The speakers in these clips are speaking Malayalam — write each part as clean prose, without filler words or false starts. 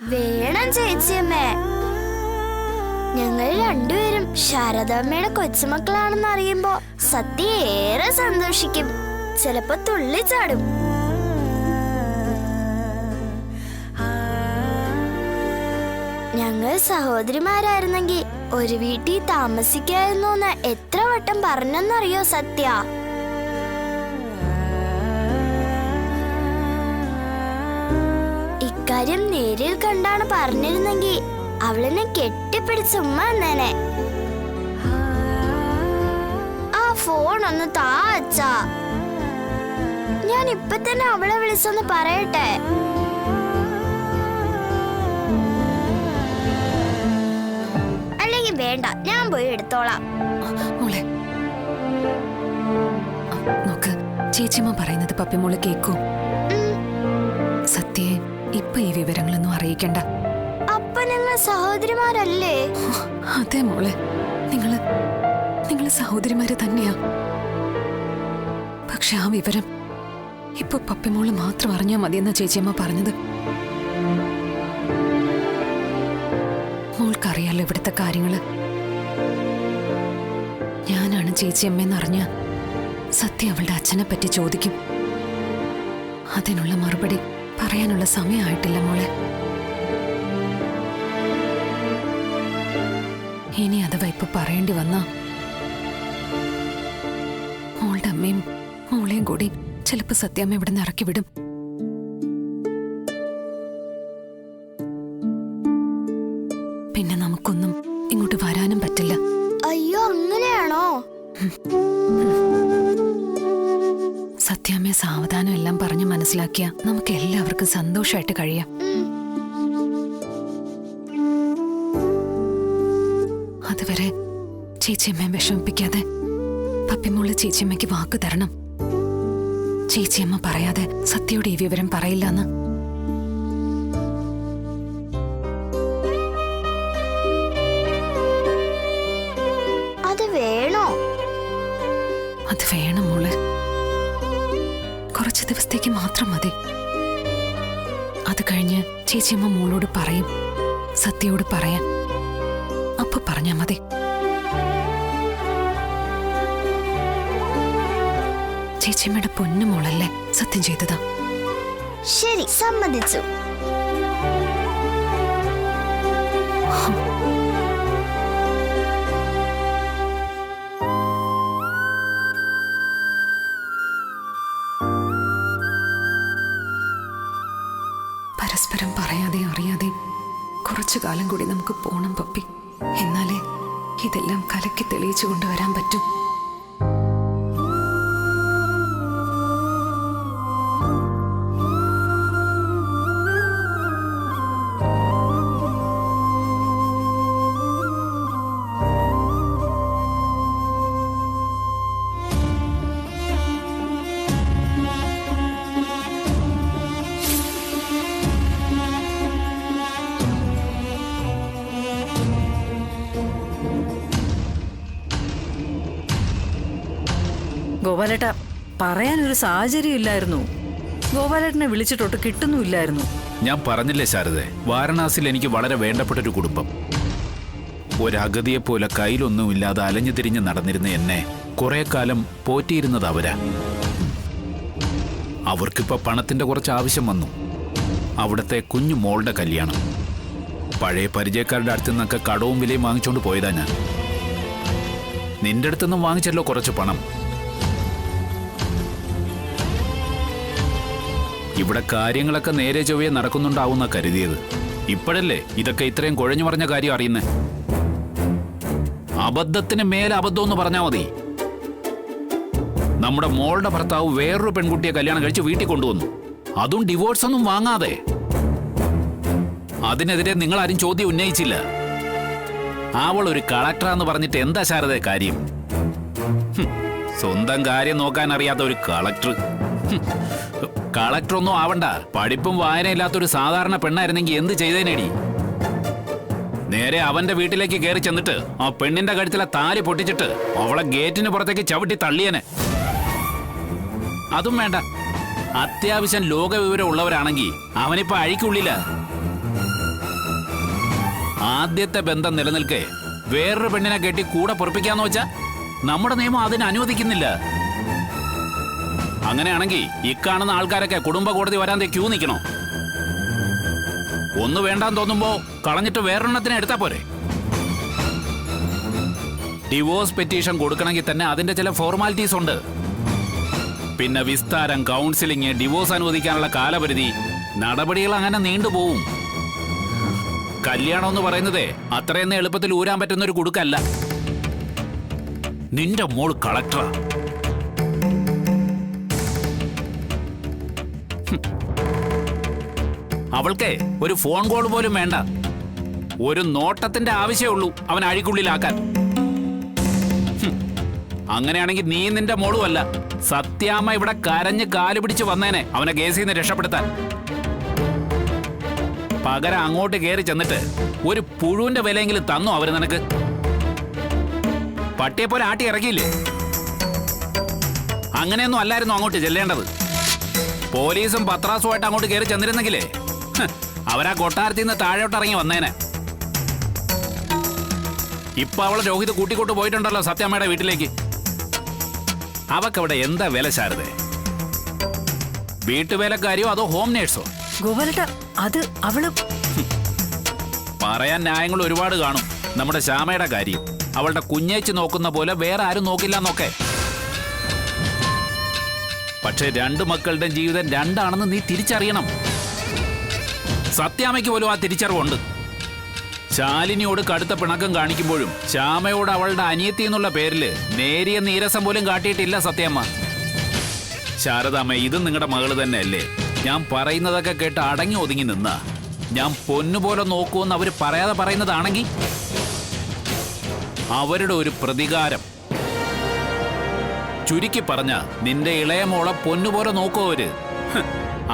വേണം ചേച്ചിയമ്മേ. ഞങ്ങൾ രണ്ടുപേരും ശാരദാമ്മയുടെ കൊച്ചുമക്കളാണെന്ന് അറിയുമ്പോ സത്യ ഏറെ സന്തോഷിക്കും. ചിലപ്പോ തുള്ളിച്ചാടും. ഞങ്ങൾ സഹോദരിമാരായിരുന്നെങ്കിൽ ഒരു വീട്ടിൽ താമസിക്കായിരുന്നോന്ന് എത്ര വട്ടം പറഞ്ഞെന്നറിയോ സത്യ? ഇക്കാര്യം നേരിൽ കണ്ടാണ് പറഞ്ഞിരുന്നെങ്കിൽ അവളെന്നെ കെട്ടിപ്പിടിച്ച് ഉമ്മ എന്നേനെ. ആ ഫോൺ ഒന്ന് താ അച്ഛാ. ഞാൻ ഇപ്പൊ തന്നെ അവളെ വിളിച്ചൊന്ന് പറയട്ടെ. അല്ലെങ്കിൽ വേണ്ട, ഞാൻ പോയി എടുത്തോളാം. മോളെ നോക്ക്, ചേച്ചിമ്മ പറയുന്നത് പപ്പിമോള് കേക്കൂ. സത്യേ ഇപ്പൊ ഈ വിവരങ്ങളൊന്നും അറിയിക്കണ്ട. അപ്പൊ ഞങ്ങൾ സഹോദരിമാരല്ലേ? അതെ മോളെ, നിങ്ങള് സഹോദരിമാര് തന്നെയാ. പക്ഷെ ആ വിവരം ഇപ്പൊ പപ്പിമോള് മാത്രം അറിഞ്ഞാ മതിയെന്ന ചേച്ചിയമ്മ പറഞ്ഞത്. മോൾക്കറിയാലോ ഇവിടുത്തെ കാര്യങ്ങള്. ഞാനാണ് ചേച്ചിയമ്മയെന്ന് അറിഞ്ഞ സത്യ അവളുടെ അച്ഛനെ പറ്റി ചോദിക്കും. അതിനുള്ള മറുപടി പറയാനുള്ള സമയമായിട്ടില്ല മോളെ. ഇനി അഥവാ ഇപ്പൊ പറയേണ്ടി വന്നാ മോളുടെ അമ്മയും മോളെയും കൂടി ചിലപ്പോ സത്യാമ്മ ഇവിടെ നിന്ന് ഇറക്കി വിടും. പിന്നെ നമുക്കൊന്നും ഇങ്ങോട്ട് വരാനും പറ്റില്ല. അയ്യോ, അങ്ങനെയാണോ? സത്യാമ്മയെ സാവധാനം എല്ലാം പറഞ്ഞ് മനസ്സിലാക്കിയ നമുക്ക് എല്ലാവർക്കും സന്തോഷമായിട്ട് കഴിയാം. അതുവരെ ചേച്ചിയമ്മയെ വിഷമിപ്പിക്കാതെ പപ്പിമോള് ചേച്ചിയമ്മയ്ക്ക് വാക്ക് തരണം. ചേച്ചിയമ്മ പറയാതെ സത്യയോട് ഈ വിവരം പറയില്ലെന്ന്. അത് വേണോ? അത് വേണം മോളെ. കുറച്ച് ദിവസത്തേക്ക് മാത്രം മതി. അത് കഴിഞ്ഞ് ചേച്ചിയമ്മ മോളോട് പറയും, സത്യയോട് പറയാൻ. അപ്പൊ പറഞ്ഞാ മതി. ചേച്ചിയമ്മയുടെ പൊന്നു മോളല്ലേ സത്യം ചെയ്തതാ. ശരി, സമ്മതിച്ചു. പരസ്പരം പറയാതെ അറിയാതെ കുറച്ചു കാലം കൂടി നമുക്ക് പോണം പപ്പി. എന്നാലേ ഇതെല്ലാം കലക്കി തെളിയിച്ചു കൊണ്ടുവരാൻ പറ്റും. ഗോപാലേട്ട, പറയാനൊരു സാഹചര്യം ഇല്ലായിരുന്നു. ഗോപാലേട്ടനെ വിളിച്ചിട്ടൊട്ട് കിട്ടുന്നുമില്ലായിരുന്നു. ഞാൻ പറഞ്ഞില്ലേ ശാരദേ, വാരണാസിയിൽ എനിക്ക് വളരെ വേണ്ടപ്പെട്ടൊരു കുടുംബം. ഒരഗതിയെപ്പോലെ കയ്യിലൊന്നുമില്ലാതെ അലഞ്ഞു തിരിഞ്ഞ് നടന്നിരുന്ന എന്നെ കുറെ കാലം പോറ്റിയിരുന്നത് അവരാ. അവർക്കിപ്പോ പണത്തിന്റെ കുറച്ച് ആവശ്യം വന്നു. അവിടുത്തെ കുഞ്ഞു മോളുടെ കല്യാണം. പഴയ പരിചയക്കാരുടെ അടുത്ത് നിന്നൊക്കെ കടവും വിലയും വാങ്ങിച്ചോണ്ട് പോയതാ ഞാൻ. നിന്റെ അടുത്തുനിന്നും വാങ്ങിച്ചല്ലോ കുറച്ച് പണം. ഇവിടെ കാര്യങ്ങളൊക്കെ നേരെ ചൊവ്വയെ നടക്കുന്നുണ്ടാവുന്ന കരുതിയത്. ഇപ്പോഴല്ലേ ഇതൊക്കെ ഇത്രയും കുഴഞ്ഞു പറഞ്ഞ കാര്യം അറിയുന്നേ. അബദ്ധത്തിന് മേലെ അബദ്ധം എന്ന് പറഞ്ഞാൽ മതി. നമ്മുടെ മോളുടെ ഭർത്താവ് വേറൊരു പെൺകുട്ടിയെ കല്യാണം കഴിച്ച് വീട്ടിൽ കൊണ്ടുവന്നു. അതും ഡിവോഴ്സ് ഒന്നും വാങ്ങാതെ. അതിനെതിരെ നിങ്ങൾ ആരും ചോദ്യം ഉന്നയിച്ചില്ല. അവൾ ഒരു കളക്ടറാന്ന് പറഞ്ഞിട്ട് എന്താ ശാരദ കാര്യം? സ്വന്തം കാര്യം നോക്കാൻ അറിയാത്ത ഒരു കളക്ടർ. കളക്ടറൊന്നും ആവണ്ട, പഠിപ്പും വായനയില്ലാത്തൊരു സാധാരണ പെണ്ണായിരുന്നെങ്കിൽ എന്ത് ചെയ്തേനേടി? നേരെ അവന്റെ വീട്ടിലേക്ക് കയറി ചെന്നിട്ട് ആ പെണ്ണിന്റെ കഴുത്തിലെ താലി പൊട്ടിച്ചിട്ട് അവളെ ഗേറ്റിന് പുറത്തേക്ക് ചവിട്ടി തള്ളിയനെ. അതും വേണ്ട, അത്യാവശ്യം ലോകവിവരം ഉള്ളവരാണെങ്കിൽ അവനിപ്പോ അഴിക്കുള്ളില്ല. ആദ്യത്തെ ബന്ധം നിലനിൽക്കെ വേറൊരു പെണ്ണിനെ കെട്ടി കൂടെ പൊറപ്പിക്കാന്ന് വെച്ചാ നമ്മുടെ നിയമം അതിന് അനുവദിക്കുന്നില്ല. അങ്ങനെയാണെങ്കിൽ ഇക്കാണുന്ന ആൾക്കാരൊക്കെ കുടുംബ കോടതി വരാൻ ക്യൂ നിൽക്കണോ? ഒന്ന് വേണ്ടാന്ന് തോന്നുമ്പോ കളഞ്ഞിട്ട് വേറൊരെണ്ണത്തിനെ എടുത്താ പോരെ? ഡിവോഴ്സ് പെറ്റീഷൻ കൊടുക്കണമെങ്കിൽ തന്നെ അതിന്റെ ചില ഫോർമാലിറ്റീസ് ഉണ്ട്. പിന്നെ വിസ്താരം, കൗൺസിലിംഗ്, ഡിവോഴ്സ് അനുവദിക്കാനുള്ള കാലപരിധി, നടപടികൾ അങ്ങനെ നീണ്ടുപോവും. കല്യാണം എന്ന് പറയുന്നത് അത്രയൊന്നും എളുപ്പത്തിൽ ഊരാൻ പറ്റുന്ന ഒരു കുടുക്കല്ല. നിന്റെ മോൾ കളക്ടറാ. അവൾക്ക് ഒരു ഫോൺ കോൾ പോലും വേണ്ട. ഒരു നോട്ടത്തിന്റെ ആവശ്യമേ ഉള്ളൂ അവൻ അഴിക്കുള്ളിലാക്കാൻ. അങ്ങനെയാണെങ്കിൽ നീ നിന്റെ മോളും അല്ല, സത്യാമ്മ ഇവിടെ കരഞ്ഞ് കാല് പിടിച്ച് വന്നേനെ അവനെ കേസിൽ നിന്ന് രക്ഷപ്പെടുത്താൻ. പകരം അങ്ങോട്ട് കയറി ചെന്നിട്ട് ഒരു പുഴുവിന്റെ വിലയെങ്കിലും തന്നു അവര് നിനക്ക്. പട്ടിയെ പോലെ ആട്ടി ഇറക്കിയില്ലേ? അങ്ങനെയൊന്നും അല്ലായിരുന്നു അങ്ങോട്ട് ചെല്ലേണ്ടത്. പോലീസും പത്രാസുമായിട്ട് അങ്ങോട്ട് കയറി ചെന്നിരുന്നെങ്കിലേ അവരാ കൊട്ടാരത്തിൽ നിന്ന് താഴോട്ട് ഇറങ്ങി വന്നേനെ. ഇപ്പൊ അവളെ രോഹിത് കൂട്ടിക്കൊണ്ട് പോയിട്ടുണ്ടല്ലോ സത്യാമ്മയുടെ വീട്ടിലേക്ക്. അവക്കവിടെ എന്താ വില ശാരദേ? വീട്ടുവേലക്കാരിയോ അതോ ഹോം നേഴ്സോ? ഗോപാലേട്ടാ, അത് അവള് പറയാൻ ന്യായങ്ങൾ ഒരുപാട് കാണും. നമ്മുടെ ശ്യാമയുടെ കാര്യം അവളുടെ കുഞ്ഞേച്ച് നോക്കുന്ന പോലെ വേറെ ആരും നോക്കില്ല എന്നൊക്കെ. പക്ഷെ രണ്ടു മക്കളുടെ ജീവിതം രണ്ടാണെന്ന് നീ തിരിച്ചറിയണം. സത്യാമ്മയ്ക്ക് പോലും ആ തിരിച്ചറിവുണ്ട്. ശാലിനിയോട് കടുത്ത പിണക്കം കാണിക്കുമ്പോഴും ശ്യാമയോട് അവളുടെ അനിയത്തി എന്നുള്ള പേരില് നേരിയ നീരസം പോലും കാട്ടിയിട്ടില്ല സത്യാമ്മ. ശാരദാമ്മ, ഇത് നിങ്ങളുടെ മകള് തന്നെയല്ലേ? ഞാൻ പറയുന്നതൊക്കെ കേട്ട് അടങ്ങി ഒതുങ്ങി നിന്നാ ഞാൻ പൊന്നുപോലെ നോക്കുമെന്ന് അവര് പറയാതെ പറയുന്നതാണെങ്കിൽ അവരുടെ ഒരു പ്രതികാരം. ചുരുക്കി പറഞ്ഞ നിന്റെ ഇളയ മോളെ പൊന്നുപോലെ നോക്കൂ അവര്.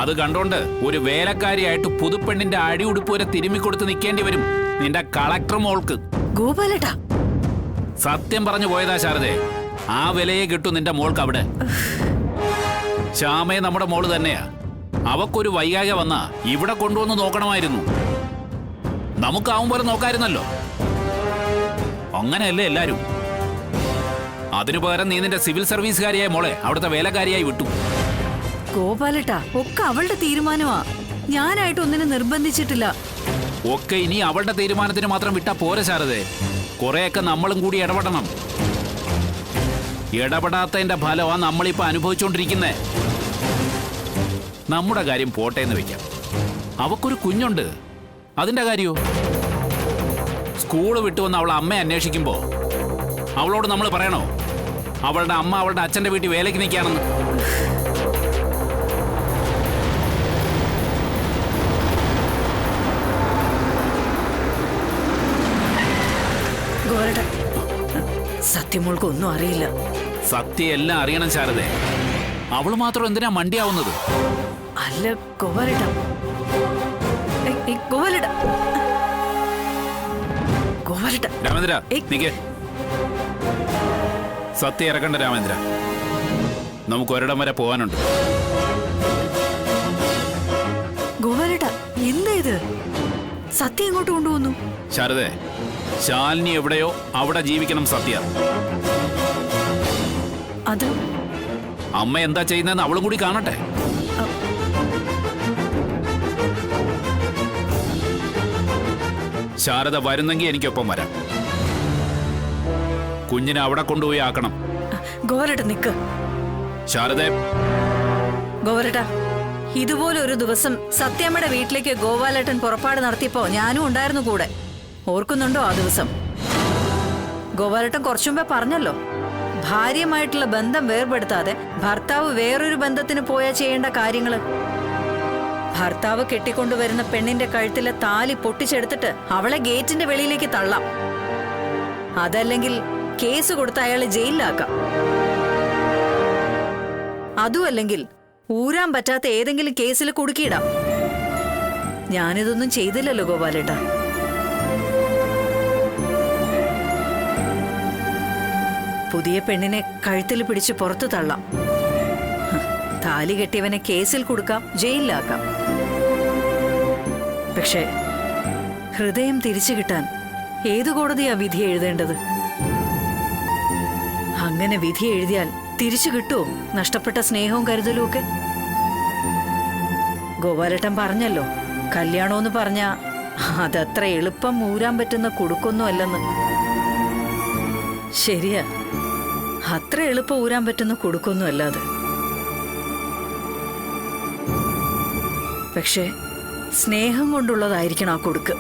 അത് കണ്ടോണ്ട് ഒരു വേലക്കാരിയായിട്ട് പുതുപ്പെണ്ണിന്റെ അടിയുടുപ്പ് വരെ തിരുമ്മിക്കൊടുത്ത് നിൽക്കേണ്ടി വരും നിന്റെ കളക്ടർ മോൾക്ക്. ഗോപാലേട്ടാ, സത്യം പറഞ്ഞു പോയതാ ശാരദേ. ആ വിലയെ കിട്ടും നിന്റെ മോൾക്ക് അവിടെ. ശ്യാമയെ നമ്മുടെ മോള് തന്നെയാ. അവക്കൊരു വൈകാക വന്നാ ഇവിടെ കൊണ്ടുവന്ന് നോക്കണമായിരുന്നു. നമുക്കാവും പോലെ നോക്കായിരുന്നല്ലോ. അങ്ങനെയല്ലേ എല്ലാരും? അതിനു പകരം നീ നിന്റെ സിവിൽ സർവീസുകാരിയായ മോളെ അവിടുത്തെ വേലക്കാരിയായി വിട്ടു. ഗോപാലേട്ടാ, ഒക്കെ അവളുടെ തീരുമാനമാ. ഞാനായിട്ട് ഒന്നിനെ നിർബന്ധിച്ചിട്ടില്ല. ഒക്കെ ഇനി അവളുടെ തീരുമാനത്തിന് മാത്രം വിട്ടാ പോരെ ശാരദേ. കുറെയൊക്കെ നമ്മളും കൂടി ഇടപെടണം. ഇടപെടാത്തതിന്റെ ഫലമാ നമ്മളിപ്പോ അനുഭവിച്ചുകൊണ്ടിരിക്കുന്നേ. നമ്മുടെ കാര്യം പോട്ടെ എന്ന് വെക്കാം. അവക്കൊരു കുഞ്ഞുണ്ട്, അതിന്റെ കാര്യോ? സ്കൂള് വിട്ടുവന്ന് അവളെ അമ്മയെ അന്വേഷിക്കുമ്പോ അവളോട് നമ്മൾ പറയണോ അവളുടെ അമ്മ അവളുടെ അച്ഛന്റെ വീട്ടിൽ വേലയ്ക്ക് നിൽക്കുകയാണെന്ന്? സത്യമോൾക്ക് ഒന്നും അറിയില്ല. സത്യം എല്ലാം അറിയണം ശാരദേ. അവള് മാത്രം എന്തിനാ മണ്ടിയാവുന്നത്? അല്ല ഗോപാലേട്ടാ, ഗോപാലേട്ടാ, ഗോപാലേട്ടാ. രാമേന്ദ്ര, നിക്ക്. സത്യം ഇറക്കണ്ട രാമേന്ദ്ര. നമുക്ക് ഒരിടം വരെ പോകാനുണ്ട്. ഗോപാലേട്ടാ, എന്താ ഇത്? സത്യം എങ്ങോട്ട് കൊണ്ടുപോകുന്നു? ശാരദേ, ശാലിനി എവിടെയോ അവിടെ ജീവിക്കണം സത്യ. അത് അമ്മ എന്താ ചെയ്യുന്നതെന്ന് അവളും കൂടി കാണട്ടെ. ശാരദ വരുന്നെങ്കിൽ എനിക്കൊപ്പം വരാം. കുഞ്ഞിനെ അവിടെ കൊണ്ടുപോയി ആക്കണം. ഗോപാലേട്ട നിക്ക്. ശാരദേ, ഗോപാലേട്ട, ഇതുപോലെ ഒരു ദിവസം സത്യമ്മയുടെ വീട്ടിലേക്ക് ഗോപാലേട്ടൻ പുറപ്പാട് നടത്തിയപ്പോ ഞാനും ഉണ്ടായിരുന്നു കൂടെ. ഓർക്കുന്നുണ്ടോ ആ ദിവസം? ഗോപാലേട്ടൻ കുറച്ചു മുമ്പേ പറഞ്ഞല്ലോ, ഭാര്യയുമായിട്ടുള്ള ബന്ധം വേർപെടുത്താതെ ഭർത്താവ് വേറൊരു ബന്ധത്തിന് പോയാൽ ചെയ്യേണ്ട കാര്യങ്ങള്. ഭർത്താവ് കെട്ടിക്കൊണ്ടുവരുന്ന പെണ്ണിന്റെ കഴുത്തിലെ താലി പൊട്ടിച്ചെടുത്തിട്ട് അവളെ ഗേറ്റിന്റെ വെളിയിലേക്ക് തള്ളാം. അതല്ലെങ്കിൽ കേസ് കൊടുത്ത് അയാളെ ജയിലിലാക്കാം. അതുമല്ലെങ്കിൽ ഊരാൻ പറ്റാത്ത ഏതെങ്കിലും കേസിൽ കുടുക്കിയിടാം. ഞാനിതൊന്നും ചെയ്തില്ലല്ലോ ഗോപാലേട്ടാ. പുതിയ പെണ്ണിനെ കഴുത്തിൽ പിടിച്ച് പുറത്തു തള്ളാം. താലി കെട്ടിയവനെ കേസിൽ കൊടുക്കാം, ജയിലിലാക്കാം. പക്ഷേ ഹൃദയം തിരിച്ചു കിട്ടാൻ ഏത് കോടതിയാ വിധി എഴുതേണ്ടത്? അങ്ങനെ വിധി എഴുതിയാൽ തിരിച്ചു കിട്ടുമോ നഷ്ടപ്പെട്ട സ്നേഹവും കരുതലും ഒക്കെ? ഗോപാലേട്ടൻ പറഞ്ഞല്ലോ, കല്യാണമെന്ന് പറഞ്ഞാ അതത്ര എളുപ്പം ഊരാൻ പറ്റുന്ന കുടുക്കൊന്നും അല്ലെന്ന്. ശരിയാ, അത്ര എളുപ്പം ഊരാൻ പറ്റുന്ന കുടുക്കൊന്നും അല്ലാതെ. പക്ഷേ സ്നേഹം കൊണ്ടുള്ളതായിരിക്കണം ആ കൊടുക്ക്.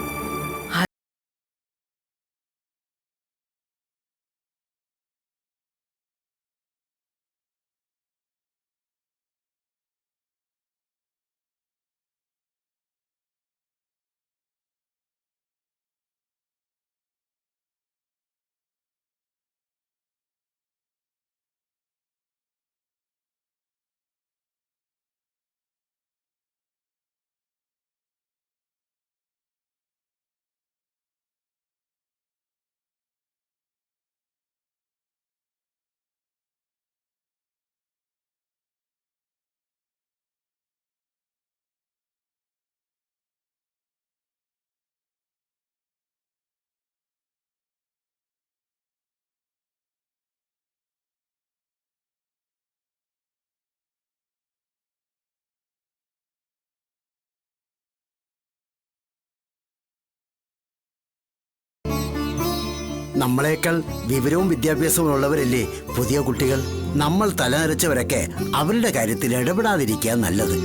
നമ്മളെക്കാൾ വിവരവും വിദ്യാഭ്യാസവും ഉള്ളവരല്ലേ പുതിയ കുട്ടികൾ. നമ്മൾ തലനരച്ചവരൊക്കെ അവരുടെ കാര്യത്തിൽ ഇടപെടാതിരിക്കുക നല്ലത്.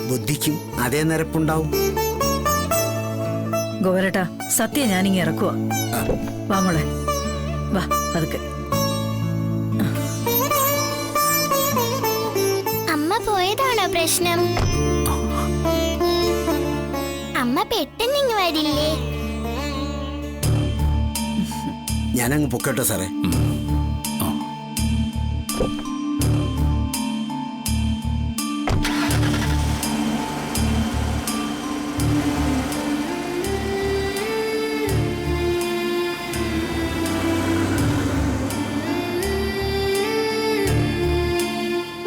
ബുദ്ധിക്കും അതേ നിരപ്പുണ്ടാവും. ഗോവരട്ടാ, സത്യം ഞാനിങ്ങി ഇറക്കുവാ. വാ മോളെ, വാ അതൊക്കെ. അമ്മ പോയതാണോ പ്രശ്നം? അമ്മ പെട്ടെന്ന് ഇങ്ങ് വരില്ലേ? ഞാനങ്ങ് പൊക്കോട്ടെ സാറേ.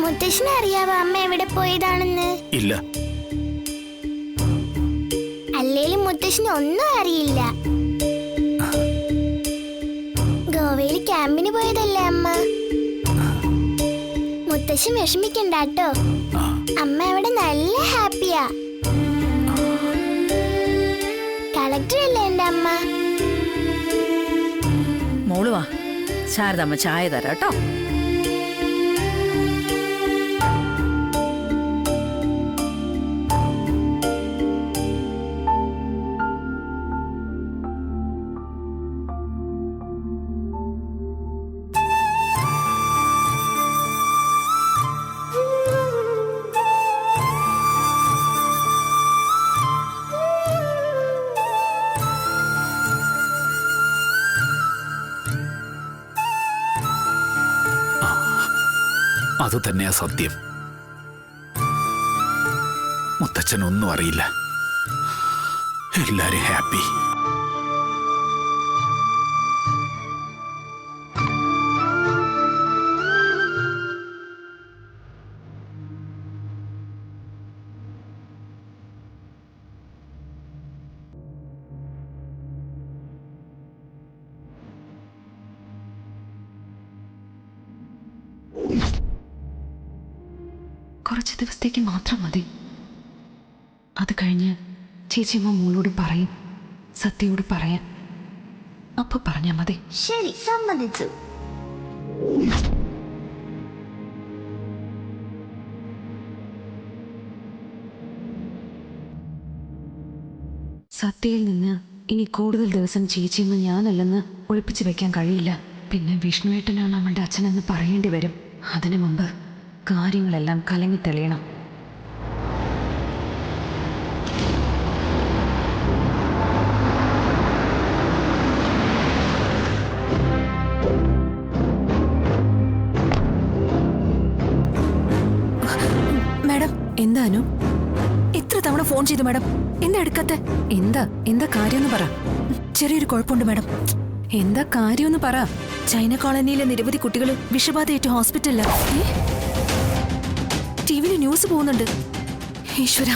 മുത്തശ്ശന് അറിയാവോ അമ്മ എവിടെ പോയതാണെന്ന്? ഇല്ല. അല്ലേലും മുത്തശ്ശന് ഒന്നും അറിയില്ല. ഗോവയിൽ ക്യാമ്പിന് പോയതല്ലേ അമ്മ. മുത്തശ്ശൻ വിഷമിക്കണ്ടാട്ടോ, അമ്മ അവിടെ നല്ല ഹാപ്പിയാ. കളക്ടർ അല്ലേ എന്റെ അമ്മ. മോള് വാ, ശാരദമ്മ ചായ തരാട്ടോ. അത് തന്നെയാ സത്യം. മുത്തച്ഛനൊന്നും അറിയില്ല. എല്ലാരും ഹാപ്പി. കുറച്ച് ദിവസത്തേക്ക് മാത്രം മതി. അത് കഴിഞ്ഞ് ചേച്ചിയമ്മ മോളോട് പറയും, സത്യയോട് പറയാൻ. അപ്പൊ പറഞ്ഞാ മതി. ശരി, സമ്മതിച്ചു. സത്യയിൽ നിന്ന് ഇനി കൂടുതൽ ദിവസം ചേച്ചിയമ്മ ഞാനല്ലെന്ന് ഒളിപ്പിച്ചു വെക്കാൻ കഴിയില്ല. പിന്നെ വിഷ്ണുവേട്ടനാണ് അവളുടെ അച്ഛനെന്ന് പറയേണ്ടി വരും. അതിനു മുമ്പ് കാര്യങ്ങളെല്ലാം കലങ്ങി തെളിയണം. മാഡം, എന്താ അനു? എത്ര തവണ ഫോൺ ചെയ്തു മാഡം, എന്താ എടുക്കത്തെ? എന്താ കാര്യമെന്ന് പറ. ചെറിയൊരു കുഴപ്പമുണ്ട് മാഡം. എന്താ കാര്യമെന്ന് പറ. ചൈന കോളനിയിലെ നിരവധി കുട്ടികൾ വിഷബാധയേറ്റ് ഹോസ്പിറ്റലില്. ടിവിയിൽ ന്യൂസ് പോകുന്നുണ്ട്. ഈശ്വര,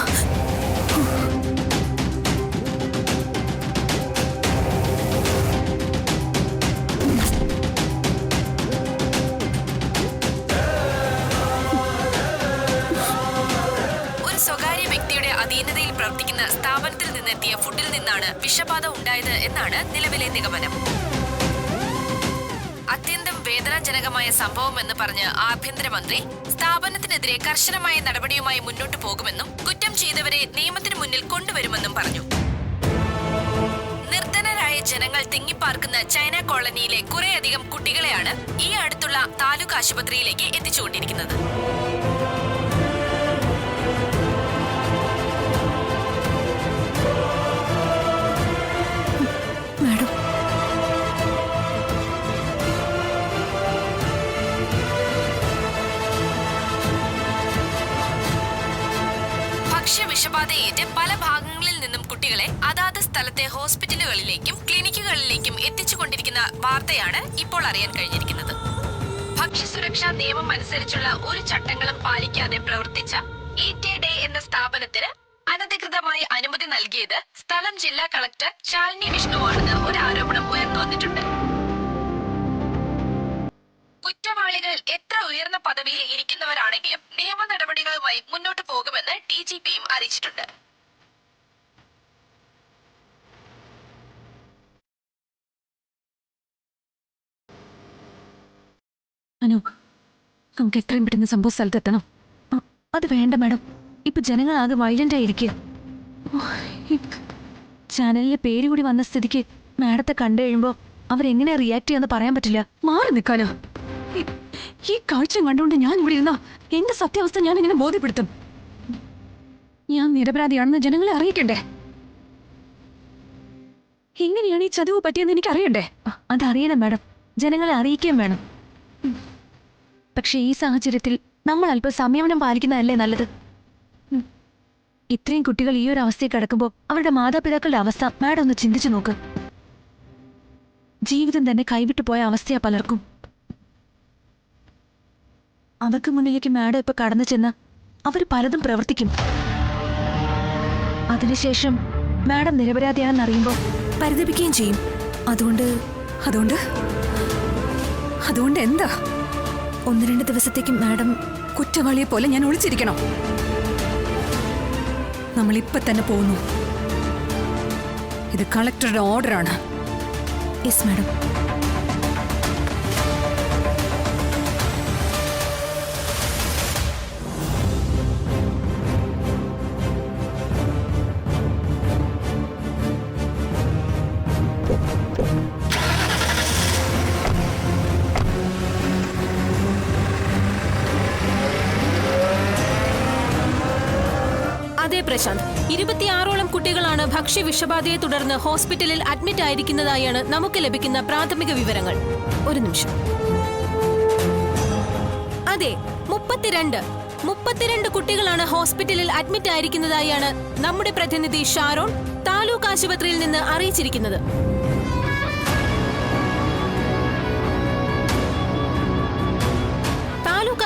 മുഖ്യമന്ത്രിയുടെ അധീനതയിൽ പ്രവർത്തിക്കുന്ന സ്ഥാപനത്തിൽ നിന്നെത്തിയ ഫുഡിൽ നിന്നാണ് വിഷബാധ ഉണ്ടായത് എന്നാണ് നിലവിലെ നിഗമനം. അത്യന്തം വേദനാജനകമായ സംഭവമെന്ന് പറഞ്ഞ് ആഭ്യന്തരമന്ത്രി സ്ഥാപനത്തിനെതിരെ കർശനമായ നടപടിയുമായി മുന്നോട്ടു പോകുമെന്നും കുറ്റം ചെയ്തവരെ നിയമത്തിന് മുന്നിൽ കൊണ്ടുവരുമെന്നും പറഞ്ഞു. നിർധനരായ ജനങ്ങൾ തിങ്ങിപ്പാർക്കുന്ന ചൈന കോളനിയിലെ കുറേയധികം കുട്ടികളെയാണ് ഈ അടുത്തുള്ള താലൂക്ക് ആശുപത്രിയിലേക്ക് എത്തിച്ചുകൊണ്ടിരിക്കുന്നത്. മാഡം, വിഷബാധയേറ്റ് പല ഭാഗങ്ങളിൽ നിന്നും കുട്ടികളെ അതാത് സ്ഥലത്തെ ഹോസ്പിറ്റലുകളിലേക്കും ക്ലിനിക്കുകളിലേക്കും എത്തിച്ചുകൊണ്ടിരിക്കുന്ന വാർത്തയാണ് ഇപ്പോൾ അറിയാൻ കഴിഞ്ഞിരിക്കുന്നത്. ഭക്ഷ്യസുരക്ഷാ നിയമം അനുസരിച്ചുള്ള ഒരു ചട്ടങ്ങളും പാലിക്കാതെ പ്രവർത്തിച്ച ഈറ്റ് ഡേ എന്ന സ്ഥാപനത്തിന് അനധികൃതമായി അനുമതി നൽകിയത് സ്ഥലം ജില്ലാ കളക്ടർ ശാലിനി വിഷ്ണുവാണെന്ന് ഒരു ആരോപണം ഉയർന്നു വന്നിട്ടുണ്ട്. കുറ്റവാളികൾ എത്ര ഉയർന്ന പദവിയിൽ ഇരിക്കുന്നവരാണെങ്കിലും നിയമ നടപടികളുമായി മുന്നോട്ട് പോകുമെന്ന് DGPയും അറിയിച്ചിട്ടുണ്ട്. അനു, നമുക്ക് എത്രയും പെട്ടെന്ന് സംഭവ സ്ഥലത്തെത്തണം. അത് വേണ്ട മാഡം, ഇപ്പൊ ജനങ്ങൾ ആകെ വയലന്റ് ആയിരിക്കുക. ചാനലിലെ പേര് കൂടി വന്ന സ്ഥിതിക്ക് മാഡത്തെ കണ്ടു കഴിയുമ്പോ അവരെങ്ങനെ റിയാക്ട് ചെയ്യാന്ന് പറയാൻ പറ്റില്ല. മാറി നിൽക്കാനോ? ഈ കാഴ്ച കണ്ടുകൊണ്ട് ഞാൻ ഇവിടെ ഇരുന്ന എന്റെ സത്യാവസ്ഥ ഞാൻ എങ്ങനെ ബോധ്യപ്പെടുത്തും? ഞാൻ നിരപരാധിയാണെന്ന് ജനങ്ങളെ അറിയിക്കണ്ടേ? എങ്ങനെയാണ് ഈ ചതിവ് പറ്റിയെന്ന് എനിക്ക് അറിയണ്ടേ? അതറിയണം മാഡം, ജനങ്ങളെ അറിയിക്കുകയും വേണം. പക്ഷെ ഈ സാഹചര്യത്തിൽ നമ്മൾ അല്പം സംയമനം പാലിക്കുന്നതല്ലേ നല്ലത്? ഇത്രയും കുട്ടികൾ ഈ ഒരു അവസ്ഥയിൽ കിടക്കുമ്പോൾ അവരുടെ മാതാപിതാക്കളുടെ അവസ്ഥ മാഡം ഒന്ന് ചിന്തിച്ചു നോക്ക്. ജീവിതം തന്നെ കൈവിട്ടു പോയ അവസ്ഥയാ പലർക്കും. അവർക്ക് മുന്നിലേക്ക് മാഡം ഇപ്പൊ കടന്നു ചെന്ന് അവർ പലതും പ്രവർത്തിക്കും. അതിനുശേഷം മാഡം നിരപരാധിയാണെന്ന് അറിയുമ്പോൾ പരിതപിക്കുകയും ചെയ്യും. അതുകൊണ്ട് എന്താ 1-2 ദിവസത്തേക്ക് മാഡം കുറ്റവാളിയെ പോലെ ഞാൻ ഒളിച്ചിരിക്കണം? നമ്മൾ ഇപ്പൊ തന്നെ പോകുന്നു. ഇത് കളക്ടറുടെ ഓർഡറാണ്. Yes madam. അതെ പ്രശാന്ത്, 26ഓളം കുട്ടികളാണ് ഭക്ഷ്യ വിഷബാധയെ തുടർന്ന് ഹോസ്പിറ്റലിൽ അഡ്മിറ്റ് ആയിരിക്കുന്നതായാണ് നമുക്ക് ലഭിക്കുന്ന പ്രാഥമിക വിവരങ്ങൾ. ഒരു നിമിഷം. അതെ, 32 കുട്ടികളാണ് ഹോസ്പിറ്റലിൽ അഡ്മിറ്റ് ആയിരിക്കുന്നതായാണ് നമ്മുടെ പ്രതിനിധി ഷാരോൺ താലൂക്ക് ആശുപത്രിയിൽ നിന്ന് അറിയിച്ചിരിക്കുന്നത്.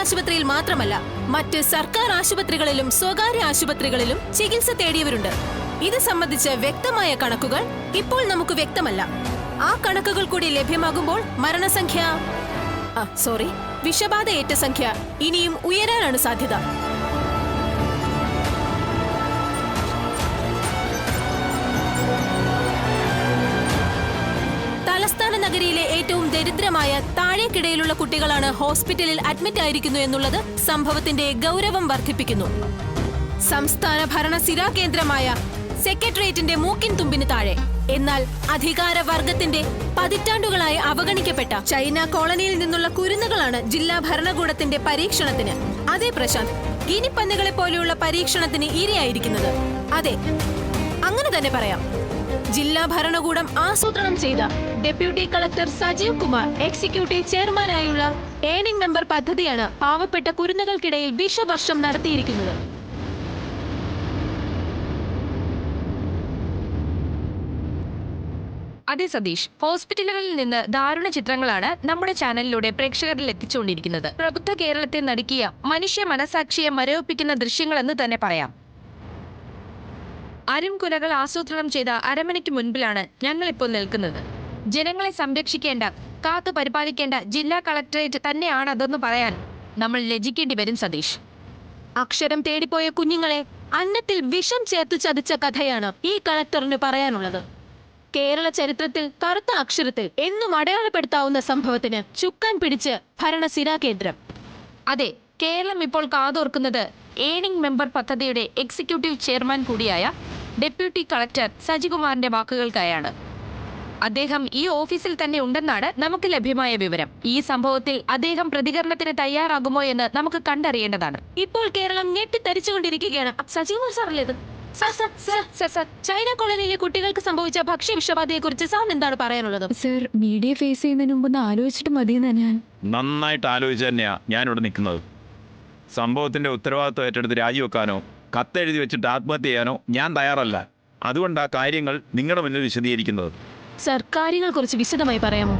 ആശുപത്രിയിൽ മാത്രമല്ല, മറ്റ് സർക്കാർ ആശുപത്രികളിലും സ്വകാര്യ ആശുപത്രികളിലും ചികിത്സ തേടിയവരുണ്ട്. ഇത് സംബന്ധിച്ച വ്യക്തമായ കണക്കുകൾ ഇപ്പോൾ നമുക്ക് വ്യക്തമല്ല. ആ കണക്കുകൾ കൂടി ലഭ്യമാകുമ്പോൾ വിഷബാധയേറ്റ സംഖ്യ ഇനിയും ഉയരാനാണ് സാധ്യത. തലസ്ഥാന നഗരിയിലെ ഏറ്റവും ദരിദ്രമായ താഴേക്കിടയിലുള്ള കുട്ടികളാണ് ഹോസ്പിറ്റലിൽ അഡ്മിറ്റ് ആയിരിക്കുന്നു എന്നുള്ളത് സംഭവത്തിന്റെ ഗൗരവം വർദ്ധിപ്പിക്കുന്നു. സംസ്ഥാന ഭരണ സ്ഥിരാകേന്ദ്രമായ സെക്രട്ടേറിയറ്റിന്റെ മൂക്കിൻ തുമ്പിന് താഴെ, എന്നാൽ അധികാരവർഗത്തിന്റെ പതിറ്റാണ്ടുകളായി അവഗണിക്കപ്പെട്ട ചൈന കോളനിയിൽ നിന്നുള്ള കുരുന്നുകളാണ് ജില്ലാ ഭരണകൂടത്തിന്റെ പരീക്ഷണത്തിന്, അതേ പ്രശാന്ത്, ഗിനിപ്പന്നികളെ പോലെയുള്ള പരീക്ഷണത്തിന് ഇരയായിരിക്കുന്നത്. അതെ, അങ്ങനെ തന്നെ പറയാം. ജില്ലാ ഭരണകൂടം ആസൂത്രണം ചെയ്ത deputy collector Sajeev Kumar executive ചെയർമാനായുള്ള ഏണിംഗ് മെമ്പർ പദ്ധതിയാണ് പാവപ്പെട്ട കുരുന്നുകൾക്കിടയിൽ വിഷവർഷം നടത്തിയിരിക്കുന്നത്. അതെ സതീഷ്, ഹോസ്പിറ്റലുകളിൽ നിന്ന് ദാരുണ ചിത്രങ്ങളാണ് നമ്മുടെ ചാനലിലൂടെ പ്രേക്ഷകരിൽ എത്തിച്ചുകൊണ്ടിരിക്കുന്നത്. പ്രബുദ്ധ കേരളത്തെ നടുക്കിയ മനുഷ്യ മനസാക്ഷിയെ മരവിപ്പിക്കുന്ന ദൃശ്യങ്ങളെന്ന് തന്നെ പറയാം. അരുംകൊലകൾ ആസൂത്രണം ചെയ്ത അരമനയ്ക്ക് മുൻപിലാണ് ഞങ്ങളിപ്പോൾ നിൽക്കുന്നത്. ജനങ്ങളെ സംരക്ഷിക്കേണ്ട, കാത്തു പരിപാലിക്കേണ്ട ജില്ലാ കളക്ടറേറ്റ് തന്നെയാണ് അതെന്ന് പറയാൻ നമ്മൾ ലജ്ജിക്കേണ്ടി വരും സതീഷ്. അക്ഷരം തേടിപ്പോയ കുഞ്ഞുങ്ങളെ അന്നത്തിൽ വിഷം ചേർത്ത് ചതിച്ച കഥയാണ് ഈ കളക്ടറിന് പറയാനുള്ളത്. കേരള ചരിത്രത്തിൽ കറുത്ത അക്ഷരത്തിൽ എന്നും അടയാളപ്പെടുത്താവുന്ന സംഭവത്തിന് ചുക്കാൻ പിടിച്ച് ഭരണസിരാ കേന്ദ്രം. അതെ, കേരളം ഇപ്പോൾ കാതോർക്കുന്നത് ഏണിംഗ് മെമ്പർ പദ്ധതിയുടെ എക്സിക്യൂട്ടീവ് ചെയർമാൻ കൂടിയായ ഡെപ്യൂട്ടി കളക്ടർ സജികുമാറിന്റെ വാക്കുകൾക്കായാണ്. അദ്ദേഹം ഈ ഓഫീസിൽ തന്നെ ഉണ്ടെന്നാണ് നമുക്ക് ലഭ്യമായ വിവരം. ഈ സംഭവത്തിൽ അദ്ദേഹം പ്രതികരണത്തിന് തയ്യാറാകുമോ എന്ന് നമുക്ക് കണ്ടറിയേണ്ടതാണ്. ഇപ്പോൾ കേരളം ഞെട്ടിത്തരിച്ചുകൊണ്ടിരിക്കുകയാണ്. സജികുമാർ സാറല്ലേത്? ചൈന കോളനിയിലെ കുട്ടികൾക്ക് സംഭവിച്ച ഭക്ഷ്യവിഷബാധയെ കുറിച്ച് സാറിന് എന്താണ് പറയാനുള്ളത്? സർ, മീഡിയ ഫേസ് ചെയ്യുന്നതിന് മുമ്പ് ഒന്ന് ആലോചിച്ചിട്ട് മതിയെന്ന് ഞാൻ. നന്നായിട്ട് ആലോചിച്ച് തന്നെയാ ഞാനിവിടെ നിൽക്കുന്നത്. സംഭവത്തിന്റെ ഉത്തരവാദിത്വം ഏറ്റെടുത്ത് രാജിവെക്കാനോ കത്തെഴുതി വെച്ചിട്ട് ആത്മഹത്യ ചെയ്യാനോ ഞാൻ തയ്യാറല്ല. അതുകൊണ്ടാണ് കാര്യങ്ങൾ നിങ്ങളുടെ മുന്നിൽ വിശദീകരിക്കുന്നത്. സർ, കാര്യങ്ങൾ കുറച്ച് വിശദമായി പറയാമോ?